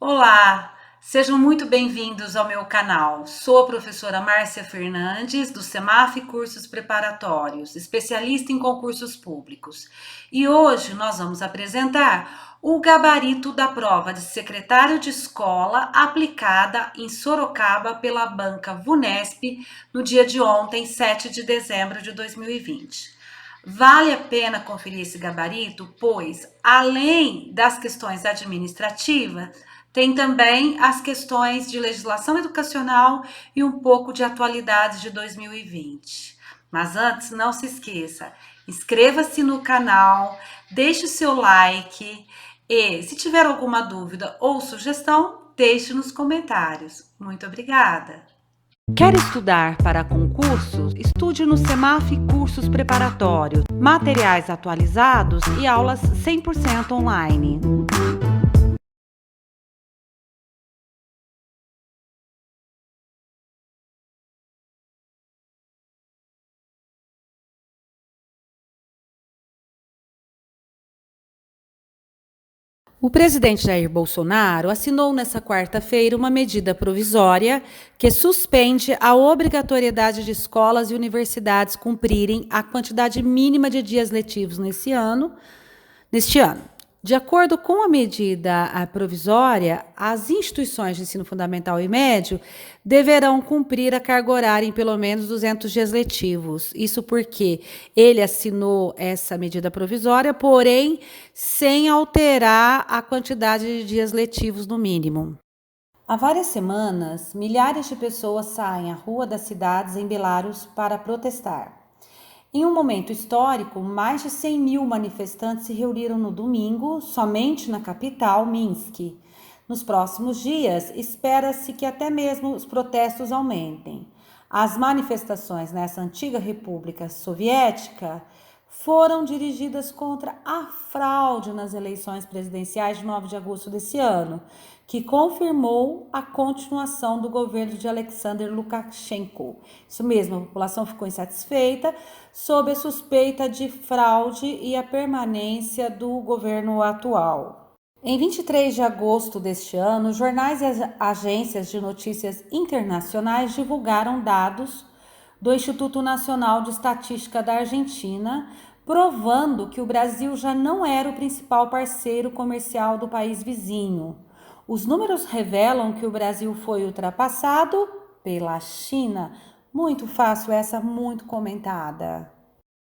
Olá, sejam muito bem-vindos ao meu canal. Sou a professora Márcia Fernandes, do SEMAF Cursos Preparatórios, especialista em concursos públicos. E hoje nós vamos apresentar o gabarito da prova de secretário de escola aplicada em Sorocaba pela banca VUNESP no dia de ontem, 7 de dezembro de 2020. Vale a pena conferir esse gabarito, pois, além das questões administrativas, tem também as questões de legislação educacional e um pouco de atualidades de 2020. Mas antes, não se esqueça, inscreva-se no canal, deixe o seu like e, se tiver alguma dúvida ou sugestão, deixe nos comentários. Muito obrigada! Quer estudar para concursos? Estude no SEMAF Cursos Preparatórios, materiais atualizados e aulas 100% online. O presidente Jair Bolsonaro assinou nesta quarta-feira uma medida provisória que suspende a obrigatoriedade de escolas e universidades cumprirem a quantidade mínima de dias letivos neste ano. De acordo com a medida provisória, as instituições de ensino fundamental e médio deverão cumprir a carga horária em pelo menos 200 dias letivos. Isso porque ele assinou essa medida provisória, porém, sem alterar a quantidade de dias letivos no mínimo. Há várias semanas, milhares de pessoas saem à rua das cidades em Belarus para protestar. Em um momento histórico, mais de 100 mil manifestantes se reuniram no domingo, somente na capital, Minsk. Nos próximos dias, espera-se que até mesmo os protestos aumentem. As manifestações nessa antiga república soviética foram dirigidas contra a fraude nas eleições presidenciais de 9 de agosto desse ano, que confirmou a continuação do governo de Alexander Lukashenko. Isso mesmo, a população ficou insatisfeita sob a suspeita de fraude e a permanência do governo atual. Em 23 de agosto deste ano, jornais e agências de notícias internacionais divulgaram dados do Instituto Nacional de Estatística da Argentina, provando que o Brasil já não era o principal parceiro comercial do país vizinho. Os números revelam que o Brasil foi ultrapassado pela China. Muito fácil essa, muito comentada.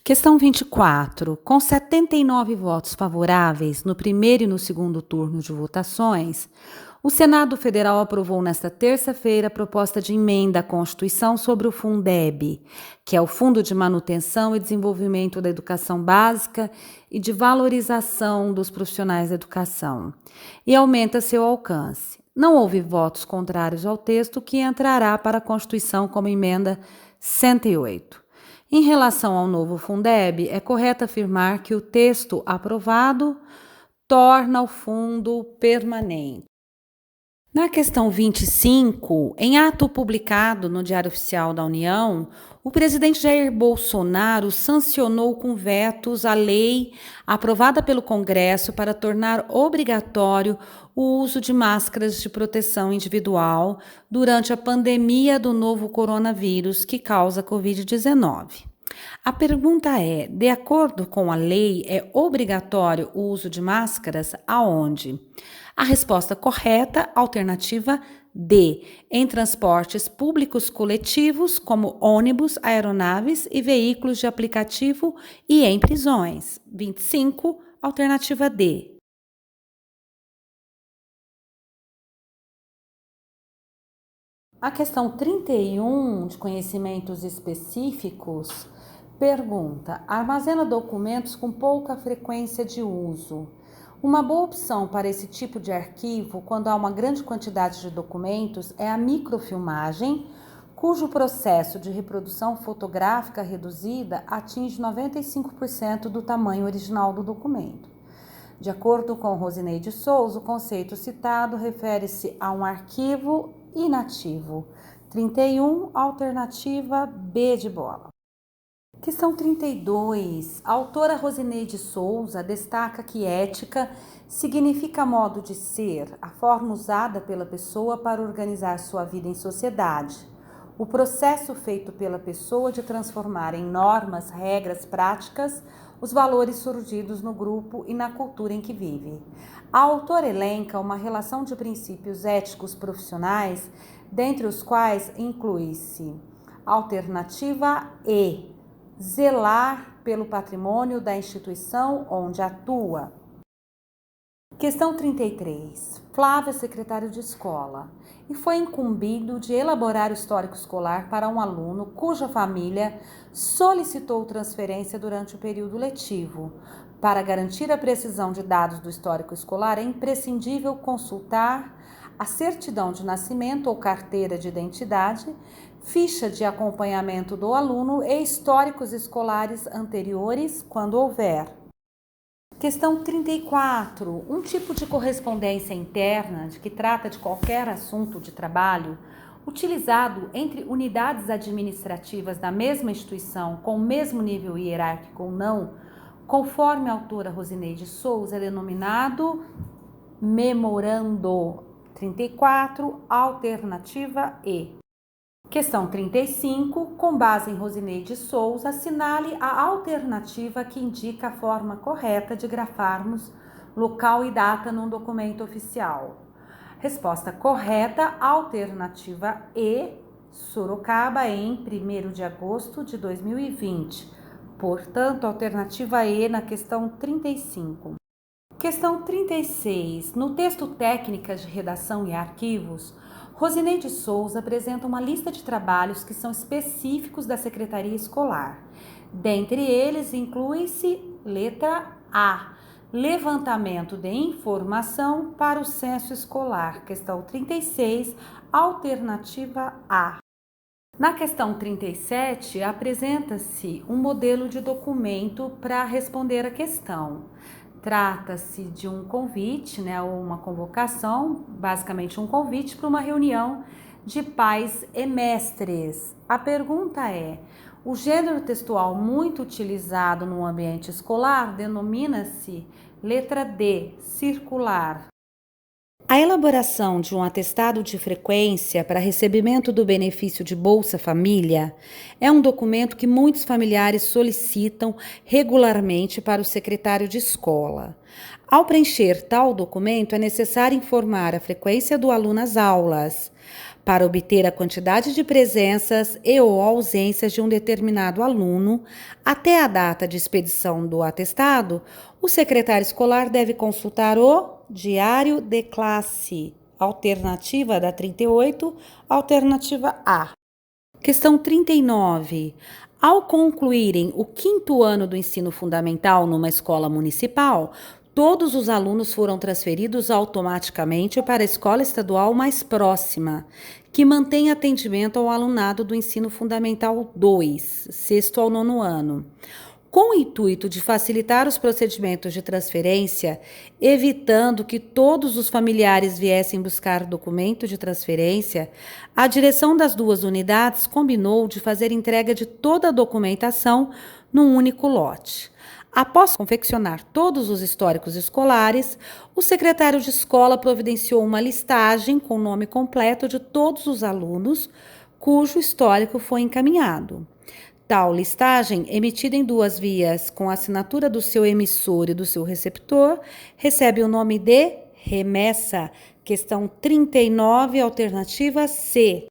Questão 24. Com 79 votos favoráveis no primeiro e no segundo turno de votações, o Senado Federal aprovou nesta terça-feira a proposta de emenda à Constituição sobre o Fundeb, que é o Fundo de Manutenção e Desenvolvimento da Educação Básica e de Valorização dos Profissionais da Educação, e aumenta seu alcance. Não houve votos contrários ao texto, que entrará para a Constituição como emenda 108. Em relação ao novo Fundeb, é correto afirmar que o texto aprovado torna o fundo permanente. Na questão 25, em ato publicado no Diário Oficial da União, o presidente Jair Bolsonaro sancionou com vetos a lei aprovada pelo Congresso para tornar obrigatório o uso de máscaras de proteção individual durante a pandemia do novo coronavírus que causa Covid-19. A pergunta é: de acordo com a lei, é obrigatório o uso de máscaras aonde? A resposta correta, alternativa D, em transportes públicos coletivos, como ônibus, aeronaves e veículos de aplicativo, e em prisões. 25, alternativa D. A questão 31, de conhecimentos específicos, pergunta: armazena documentos com pouca frequência de uso. Uma boa opção para esse tipo de arquivo, quando há uma grande quantidade de documentos, é a microfilmagem, cujo processo de reprodução fotográfica reduzida atinge 95% do tamanho original do documento. De acordo com Rosineide Souza, o conceito citado refere-se a um arquivo inativo. 31, alternativa B de bola. Questão 32. A autora Rosineide Souza destaca que ética significa modo de ser, a forma usada pela pessoa para organizar sua vida em sociedade. O processo feito pela pessoa de transformar em normas, regras, práticas, os valores surgidos no grupo e na cultura em que vive. A autora elenca uma relação de princípios éticos profissionais, dentre os quais inclui-se alternativa E, zelar pelo patrimônio da instituição onde atua. Questão 33. Flávio é secretário de escola e foi incumbido de elaborar o histórico escolar para um aluno cuja família solicitou transferência durante o período letivo. Para garantir a precisão de dados do histórico escolar, é imprescindível consultar a certidão de nascimento ou carteira de identidade, ficha de acompanhamento do aluno e históricos escolares anteriores, quando houver. Questão 34. Um tipo de correspondência interna de que trata de qualquer assunto de trabalho utilizado entre unidades administrativas da mesma instituição com o mesmo nível hierárquico ou não, conforme a autora Rosineide Souza, é denominado memorando. 34. Alternativa E. Questão 35. Com base em Rosineide Souza, assinale a alternativa que indica a forma correta de grafarmos local e data num documento oficial. Resposta correta, alternativa E, Sorocaba, em 1º de agosto de 2020. Portanto, alternativa E na questão 35. Questão 36. No texto Técnicas de Redação e Arquivos, Rosineide Souza apresenta uma lista de trabalhos que são específicos da Secretaria Escolar. Dentre eles, inclui-se letra A, levantamento de informação para o censo escolar. Questão 36, alternativa A. Na questão 37, apresenta-se um modelo de documento para responder a questão. Trata-se de um convite, ou uma convocação, basicamente um convite para uma reunião de pais e mestres. A pergunta é: o gênero textual muito utilizado no ambiente escolar denomina-se letra D, circular. A elaboração de um atestado de frequência para recebimento do benefício de Bolsa Família é um documento que muitos familiares solicitam regularmente para o secretário de escola. Ao preencher tal documento, é necessário informar a frequência do aluno às aulas. Para obter a quantidade de presenças e ou ausências de um determinado aluno, até a data de expedição do atestado, o secretário escolar deve consultar o Diário de Classe, alternativa da 38, alternativa A. Questão 39. Ao concluírem o 5º ano do ensino fundamental numa escola municipal, todos os alunos foram transferidos automaticamente para a escola estadual mais próxima, que mantém atendimento ao alunado do ensino fundamental 2, 6º ao 9º ano. Com o intuito de facilitar os procedimentos de transferência, evitando que todos os familiares viessem buscar o documento de transferência, a direção das duas unidades combinou de fazer entrega de toda a documentação num único lote. Após confeccionar todos os históricos escolares, o secretário de escola providenciou uma listagem com o nome completo de todos os alunos cujo histórico foi encaminhado. Tal listagem, emitida em 2 vias com a assinatura do seu emissor e do seu receptor, recebe o nome de remessa. Questão 39, alternativa C.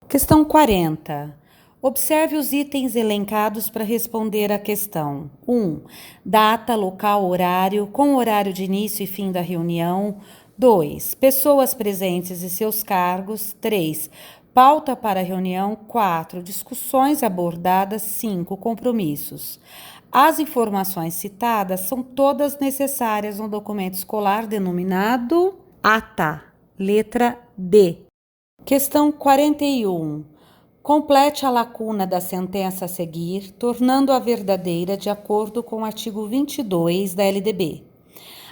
Questão 40. Observe os itens elencados para responder à questão. 1. Data, local, horário, com horário de início e fim da reunião. 2. Pessoas presentes e seus cargos. 3. Pauta para a reunião. 4. Discussões abordadas. 5. Compromissos. As informações citadas são todas necessárias no documento escolar denominado ata, letra D. Questão 41. Complete a lacuna da sentença a seguir, tornando-a verdadeira de acordo com o artigo 22 da LDB.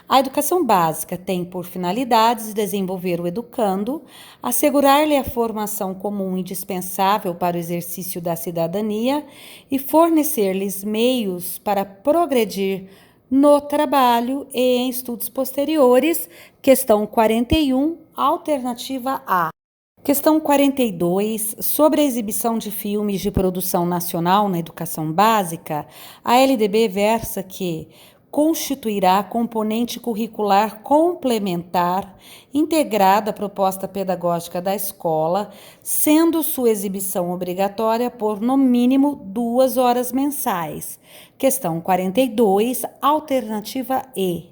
A educação básica tem por finalidades desenvolver o educando, assegurar-lhe a formação comum indispensável para o exercício da cidadania e fornecer-lhes meios para progredir no trabalho e em estudos posteriores. Questão 41, alternativa A. Questão 42, sobre a exibição de filmes de produção nacional na educação básica, a LDB versa que constituirá componente curricular complementar integrada à proposta pedagógica da escola, sendo sua exibição obrigatória por, no mínimo, 2 horas mensais. Questão 42, alternativa E.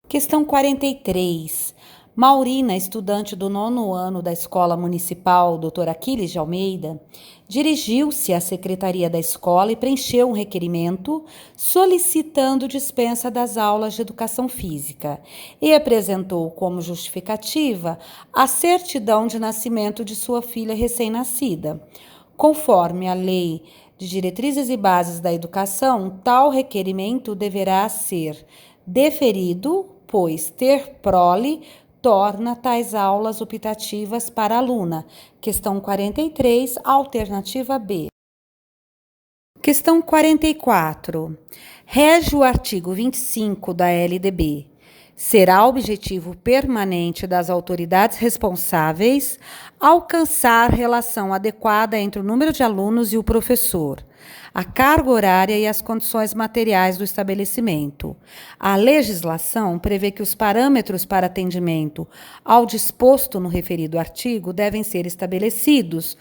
Questão 43. Maurina, estudante do 9º ano da Escola Municipal Dr. Aquiles de Almeida, dirigiu-se à secretaria da escola e preencheu um requerimento solicitando dispensa das aulas de educação física e apresentou como justificativa a certidão de nascimento de sua filha recém-nascida. Conforme a Lei de Diretrizes e Bases da Educação, tal requerimento deverá ser deferido, pois ter prole torna tais aulas optativas para a aluna. Questão 43, alternativa B. Questão 44. Rege o artigo 25 da LDB. Será objetivo permanente das autoridades responsáveis alcançar relação adequada entre o número de alunos e o professor, a carga horária e as condições materiais do estabelecimento. A legislação prevê que os parâmetros para atendimento ao disposto no referido artigo devem ser estabelecidos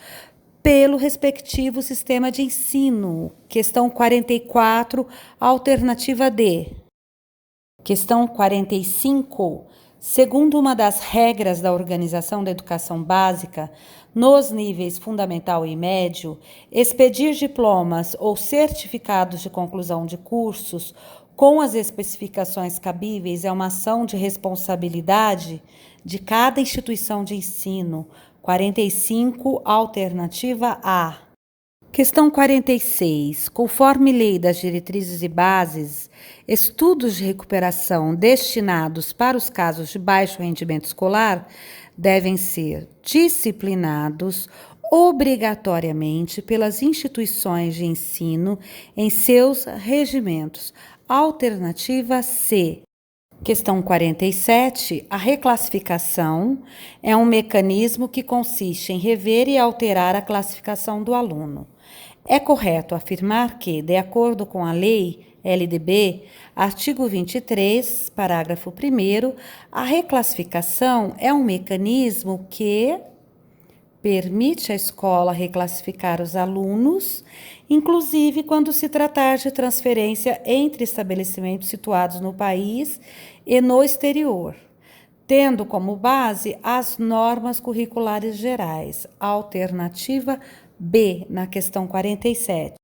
pelo respectivo sistema de ensino. Questão 44, alternativa D. Questão 45. Segundo uma das regras da organização da educação básica, nos níveis fundamental e médio, expedir diplomas ou certificados de conclusão de cursos com as especificações cabíveis é uma ação de responsabilidade de cada instituição de ensino. 45, alternativa A. Questão 46. Conforme Lei das Diretrizes e Bases, estudos de recuperação destinados para os casos de baixo rendimento escolar devem ser disciplinados obrigatoriamente pelas instituições de ensino em seus regimentos. Alternativa C. Questão 47. A reclassificação é um mecanismo que consiste em rever e alterar a classificação do aluno. É correto afirmar que, de acordo com a Lei LDB, artigo 23, parágrafo 1º, a reclassificação é um mecanismo que permite à escola reclassificar os alunos, inclusive quando se tratar de transferência entre estabelecimentos situados no país e no exterior, tendo como base as normas curriculares gerais. Alternativa B, na questão 47.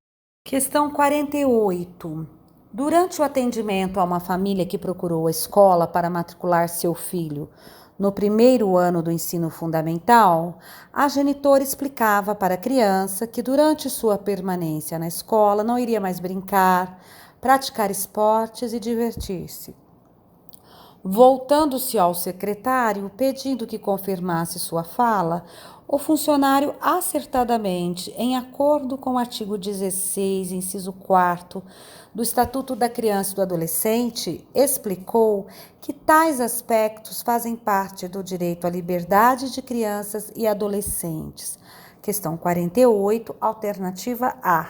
Questão 48. Durante o atendimento a uma família que procurou a escola para matricular seu filho no 1º ano do ensino fundamental, a genitora explicava para a criança que durante sua permanência na escola não iria mais brincar, praticar esportes e divertir-se. Voltando-se ao secretário, pedindo que confirmasse sua fala, o funcionário acertadamente, em acordo com o artigo 16, inciso 4 do Estatuto da Criança e do Adolescente, explicou que tais aspectos fazem parte do direito à liberdade de crianças e adolescentes. Questão 48, alternativa A.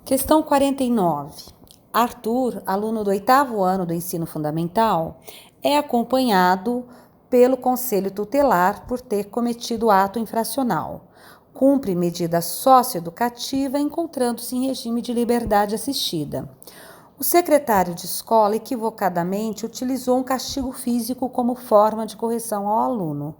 Questão 49. Arthur, aluno do 8º ano do ensino fundamental, é acompanhado pelo Conselho Tutelar por ter cometido ato infracional. Cumpre medida socioeducativa encontrando-se em regime de liberdade assistida. O secretário de escola equivocadamente utilizou um castigo físico como forma de correção ao aluno.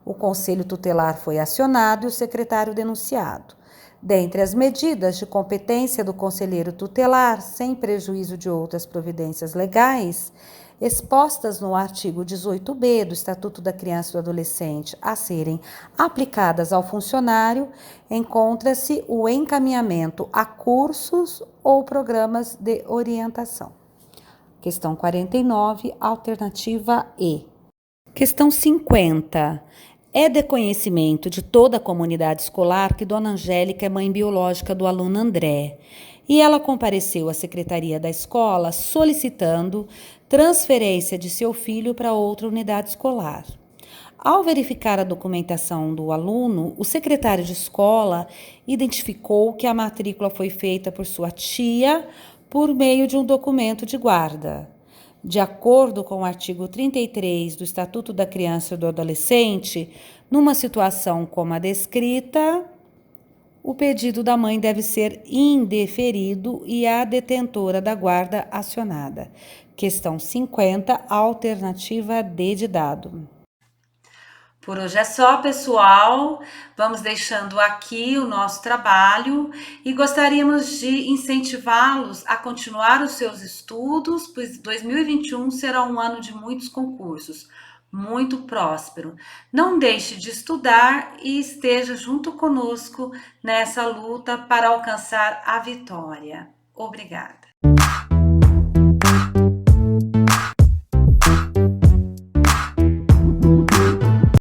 O Conselho Tutelar foi acionado e o secretário denunciado. Dentre as medidas de competência do conselheiro tutelar, sem prejuízo de outras providências legais, expostas no artigo 18b do Estatuto da Criança e do Adolescente a serem aplicadas ao funcionário, encontra-se o encaminhamento a cursos ou programas de orientação. Questão 49, alternativa E. Questão 50. É de conhecimento de toda a comunidade escolar que Dona Angélica é mãe biológica do aluno André, e ela compareceu à secretaria da escola solicitando transferência de seu filho para outra unidade escolar. Ao verificar a documentação do aluno, o secretário de escola identificou que a matrícula foi feita por sua tia por meio de um documento de guarda. De acordo com o artigo 33 do Estatuto da Criança e do Adolescente, numa situação como a descrita, o pedido da mãe deve ser indeferido e a detentora da guarda acionada. Questão 50, alternativa D de dado. Por hoje é só, pessoal. Vamos deixando aqui o nosso trabalho e gostaríamos de incentivá-los a continuar os seus estudos, pois 2021 será um ano de muitos concursos, muito próspero. Não deixe de estudar e esteja junto conosco nessa luta para alcançar a vitória. Obrigada.